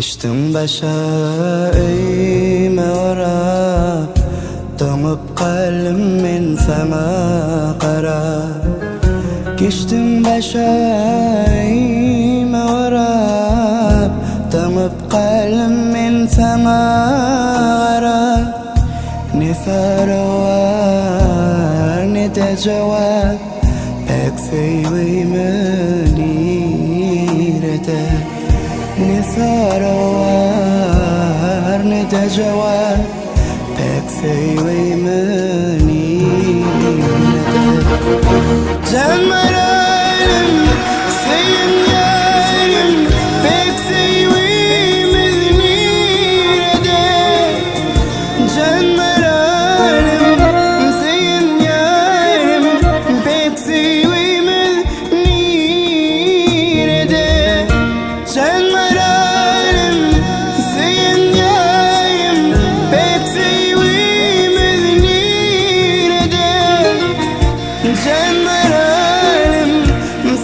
كشتم بشائي مرا دم بقلم من سما قرا كشتم بشائي مرا دم بقلم من سما قرا نثار نتجواب أكسي ومنيرته نثار نتجواب أكسي ومنيرته جمر العلم سين يارم بكسي ومنيرته جمر العلم سين يارم بكسي ومنيرته جمر العلم سين يارم بكسي ومنيرته جمر العلم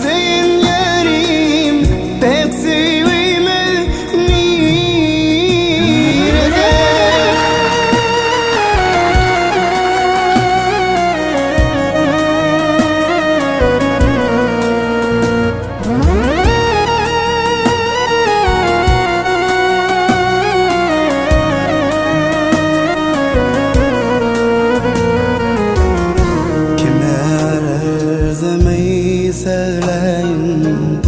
سين يارم بكسي ومنيرته Söyleyin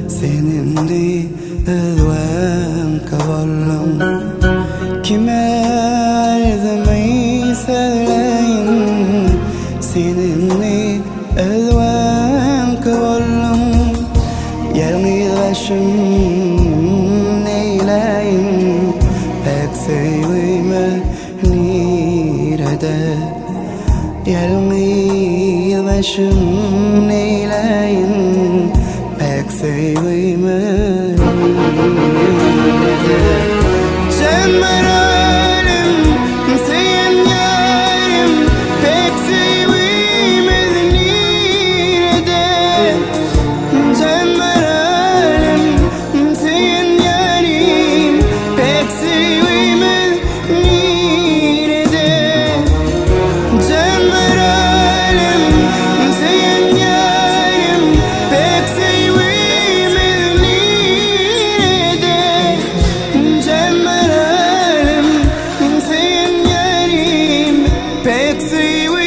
seninle özlem kavalım kime arzamayı söyleyin seninle özlem kavalım yalnız başım neyleyin pek sevime nirede yalnız başım neyleyin pek sevime nirede Cemmer alem sen yarim pek sevime nirede Cemmer alem sen yarim pek sevime nirede Cemmer alem sen yarim pek sevime nirede Cemmer alem sen yarim pek sevime